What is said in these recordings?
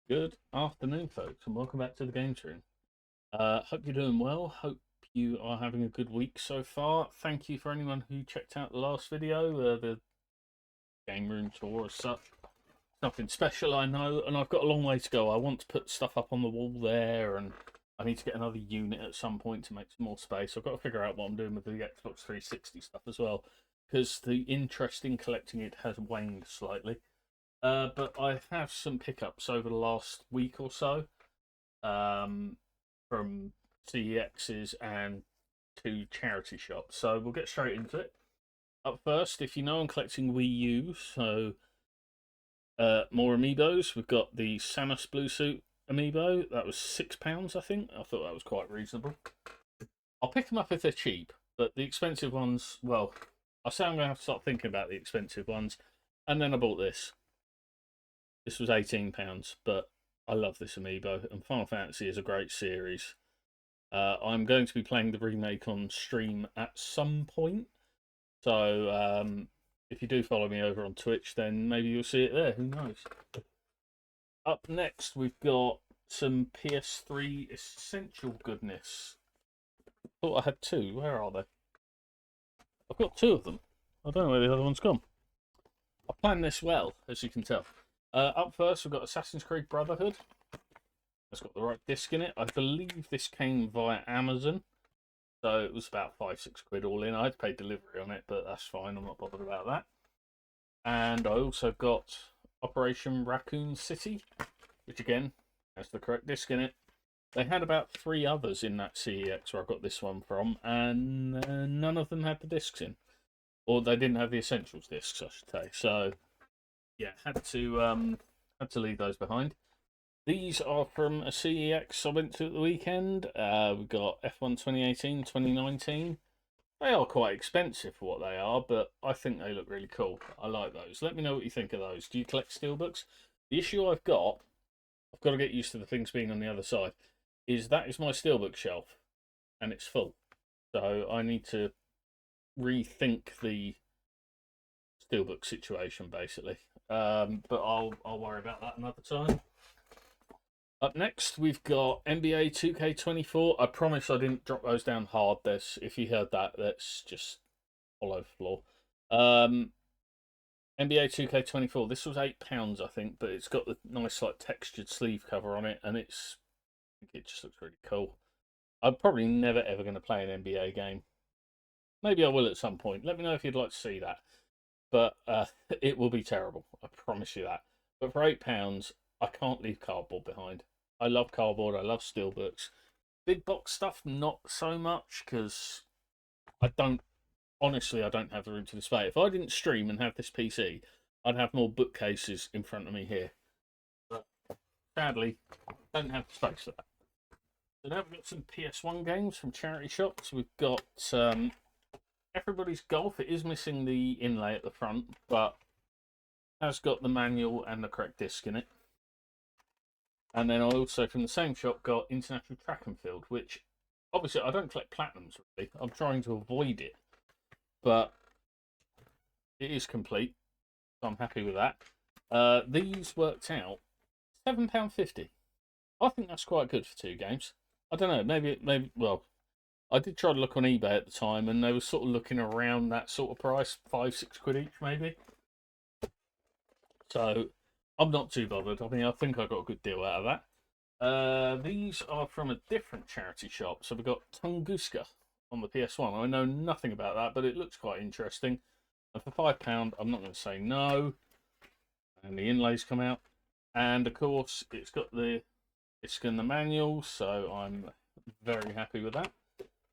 Good afternoon, folks, and welcome back to the Game Room. Hope you're doing well. Hope you are having a good week so far. Thank you for anyone who checked out the last video, the Game Room tour as such. Nothing special, I know, and I've got a long way to go. I want to put stuff up on the wall there, and I need to get another unit at some point to make some more space. I've got to figure out what I'm doing with the Xbox 360 stuff as well, because the interest in collecting it has waned slightly. But I have some pickups over the last week or so um, from CEXs and two charity shops. So we'll get straight into it. Up first, if you know, I'm collecting Wii U, so more amiibos. We've got the Samus Blue Suit amiibo. That was £6, I think. I thought that was quite reasonable. I'll pick them up if they're cheap, but the expensive ones, well, I say I'm going to have to start thinking about the expensive ones. And then I bought this. This was £18, but I love this amiibo, and Final Fantasy is a great series. I'm going to be playing the remake on stream at some point, so if you do follow me over on Twitch, then maybe you'll see it there. Who knows? Up next, we've got some PS3 essential goodness. Thought I had two. Where are they? I've got two of them. I don't know where the other one's gone. I planned this well, as you can tell. Up first, we've got Assassin's Creed Brotherhood. It's got the right disc in it. I believe this came via Amazon, so it was about 5-6 quid all in. I had to pay delivery on it, but that's fine. I'm not bothered about that. And I also got Operation Raccoon City, which again has the correct disc in it. They had about three others in that CEX where I got this one from, and none of them had the discs in, or they didn't have the essentials discs, I should say. So yeah, had to leave those behind. These are from a CEX I went to at the weekend. We've got F1 2018, 2019. They are quite expensive for what they are, but I think they look really cool. I like those. Let me know what you think of those. Do you collect steelbooks? The issue I've got to get used to the things being on the other side, is that is my steelbook shelf, and it's full. So I need to rethink the steelbook situation, basically. But I'll worry about that another time. Up next, we've got NBA 2K24. I promise I didn't drop those down hard. If you heard that, that's just all over the floor. NBA 2K24. This was £8, I think, but it's got the nice like textured sleeve cover on it, and I think it just looks really cool. I'm probably never ever going to play an NBA game. Maybe I will at some point. Let me know if you'd like to see that. But it will be terrible. I promise you that. But for £8, I can't leave cardboard behind. I love cardboard. I love steelbooks. Big box stuff, not so much, because I don't. Honestly, I don't have the room to display it. If I didn't stream and have this PC, I'd have more bookcases in front of me here. But sadly, don't have the space for that. So now we've got some PS1 games from charity shops. We've got Everybody's Golf. It is missing the inlay at the front, but has got the manual and the correct disc in it. And then I also, from the same shop, got International Track and Field, which obviously I don't collect platinums really. I'm trying to avoid it, but it is complete, so I'm happy with that. These worked out £7.50. I think that's quite good for two games. I don't know, maybe. Well, I did try to look on eBay at the time, and they were sort of looking around that sort of price, 5-6 quid each, maybe. So I'm not too bothered. I mean, I think I got a good deal out of that. These are from a different charity shop. So we've got Tunguska on the PS1. I know nothing about that, but it looks quite interesting. And for £5, I'm not going to say no. And the inlays come out. And of course, it's got the the manual, so I'm very happy with that.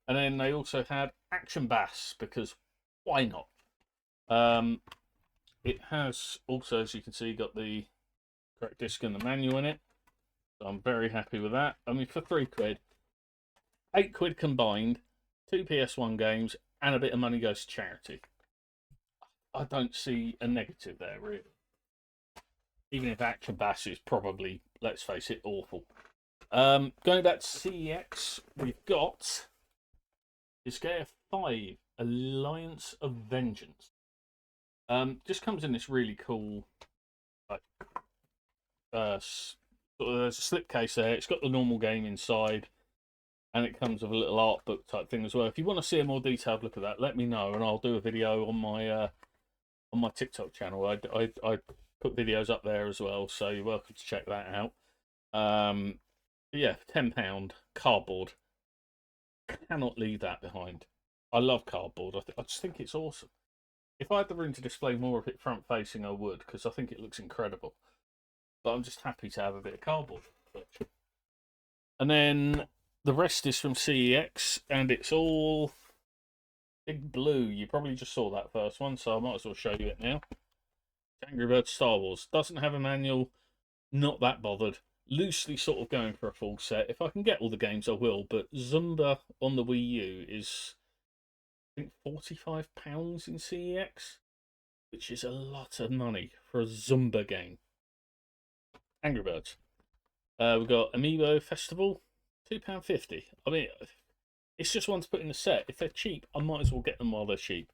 And then they also had Action Bass, because why not? It has also, as you can see, got the correct disc and the manual in it. So I'm very happy with that. I mean, for £3, £8 combined, two PS1 games, and a bit of money goes to charity. I don't see a negative there, really. Even if Action Bass is probably, let's face it, awful. Going back to CEX, we've got Disgaea 5 Alliance of Vengeance. Just comes in this really cool like there's a slipcase there. It's got the normal game inside, and it comes with a little art book type thing as well. If you want to see a more detailed look at that, let me know, and I'll do a video on my TikTok channel. I put videos up there as well, so you're welcome to check that out. Yeah, £10 cardboard. Cannot leave that behind. I love cardboard. I just think it's awesome. If I had the room to display more of it front facing, I would, because I think it looks incredible. But I'm just happy to have a bit of cardboard. And then the rest is from CEX, and it's all big blue. You probably just saw that first one, so I might as well show you it now. Angry Birds Star Wars. Doesn't have a manual, not that bothered. Loosely sort of going for a full set. If I can get all the games, I will, but Zumba on the Wii U is, I think, £45 in CEX, which is a lot of money for a Zumba game. Angry Birds. We've got Amiibo Festival, £2.50. I mean, it's just one to put in the set. If they're cheap, I might as well get them while they're cheap.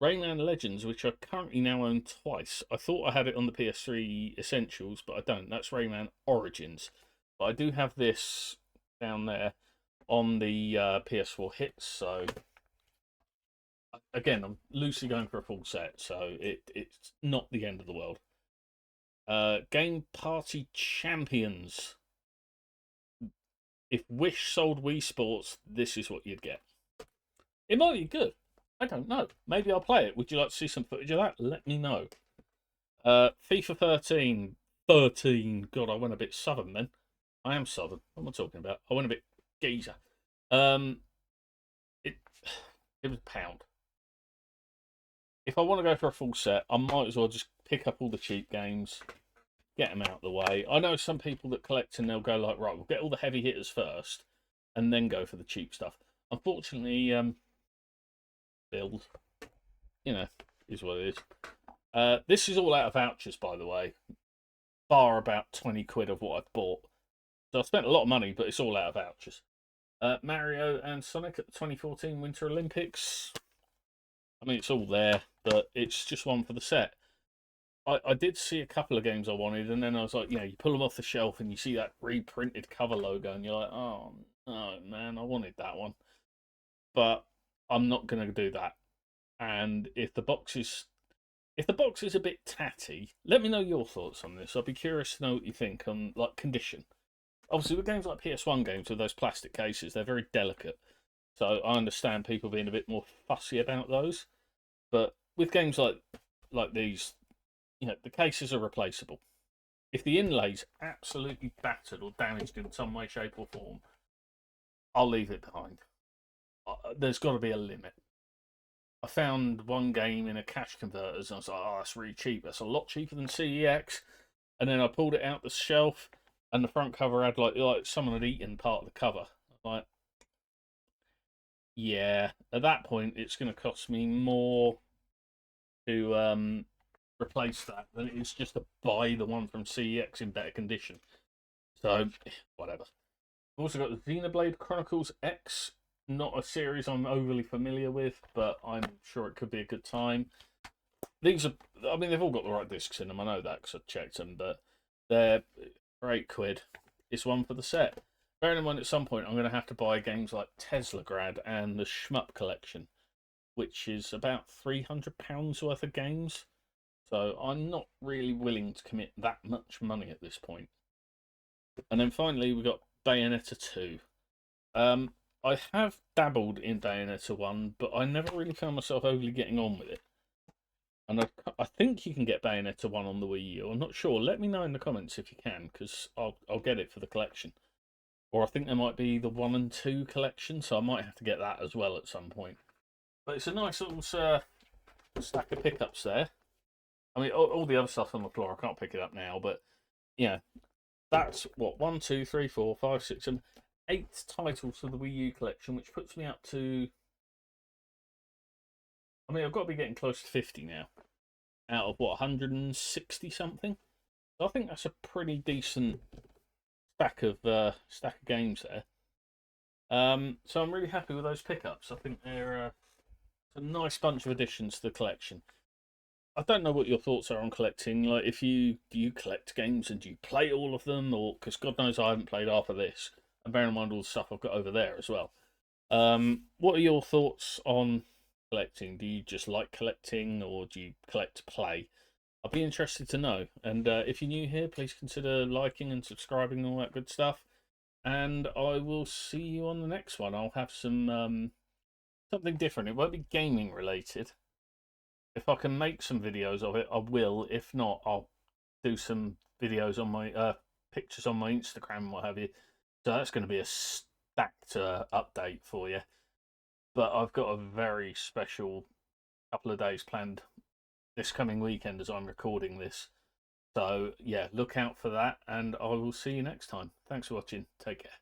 Rayman Legends, which I currently now own twice. I thought I had it on the PS3 Essentials, but I don't. That's Rayman Origins. But I do have this down there on the PS4 Hits, so again, I'm loosely going for a full set, so it's not the end of the world. Game Party Champions. If Wish sold Wii Sports, this is what you'd get. It might be good. I don't know. Maybe I'll play it. Would you like to see some footage of that? Let me know. FIFA 13. 13. God, I went a bit southern then. I am southern. What am I talking about? I went a bit geezer. It was £1. If I want to go for a full set, I might as well just pick up all the cheap games, get them out of the way. I know some people that collect and they'll go like, right, we'll get all the heavy hitters first and then go for the cheap stuff. Unfortunately, build, is what it is. This is all out of vouchers, by the way, bar about 20 quid of what I've bought. So I spent a lot of money, but it's all out of vouchers. Mario and Sonic at the 2014 Winter Olympics. I mean, it's all there, but it's just one for the set. I did see a couple of games I wanted, and then I was like, you pull them off the shelf and you see that reprinted cover logo, and you're like, oh, no, man, I wanted that one. But I'm not going to do that. And if the box is a bit tatty, let me know your thoughts on this. I'd be curious to know what you think on like condition. Obviously, with games like PS1 games with those plastic cases, they're very delicate. So I understand people being a bit more fussy about those. But with games like these, the cases are replaceable. If the inlay's absolutely battered or damaged in some way, shape, or form, I'll leave it behind. There's got to be a limit. I found one game in a cash converters, and I was like, oh, that's really cheap. That's a lot cheaper than CEX. And then I pulled it out the shelf, and the front cover had like someone had eaten part of the cover. Like, yeah, at that point, it's going to cost me more to replace that than it is just to buy the one from CEX in better condition. So, whatever. I've also got the Xenoblade Chronicles X. Not a series I'm overly familiar with, but I'm sure it could be a good time. These are, I mean, they've all got the right discs in them. I know that because I've checked them, but they're for £8. It's one for the set. Bearing in mind, at some point, I'm going to have to buy games like Teslagrad and the Shmup Collection, which is about £300 worth of games. So I'm not really willing to commit that much money at this point. And then finally, we've got Bayonetta 2. I have dabbled in Bayonetta 1, but I never really found myself overly getting on with it. And I think you can get Bayonetta 1 on the Wii U. I'm not sure. Let me know in the comments if you can, because I'll get it for the collection. Or I think there might be the 1 and 2 collection, so I might have to get that as well at some point. But it's a nice little stack of pickups there. I mean, all the other stuff on the floor, I can't pick it up now, but that's what 1, 2, 3, 4, 5, 6, and 8 titles for the Wii U collection, which puts me up to. I mean, I've got to be getting close to 50 now, out of what 160 something. So I think that's a pretty decent stack of games there. So I'm really happy with those pickups. I think they're a nice bunch of additions to the collection. I don't know what your thoughts are on collecting. Like, if you do you collect games and do you play all of them, or because God knows I haven't played half of this, and bear in mind all the stuff I've got over there as well. What are your thoughts on collecting? Do you just like collecting, or do you collect to play? I'd be interested to know. And if you're new here, please consider liking and subscribing and all that good stuff. And I will see you on the next one. I'll have some something different. It won't be gaming related. If I can make some videos of it, I will. If not, I'll do some videos on my pictures on my Instagram and what have you. So that's going to be a stacked update for you. But I've got a very special couple of days planned this coming weekend as I'm recording this. So yeah, look out for that, and I will see you next time. Thanks for watching. Take care.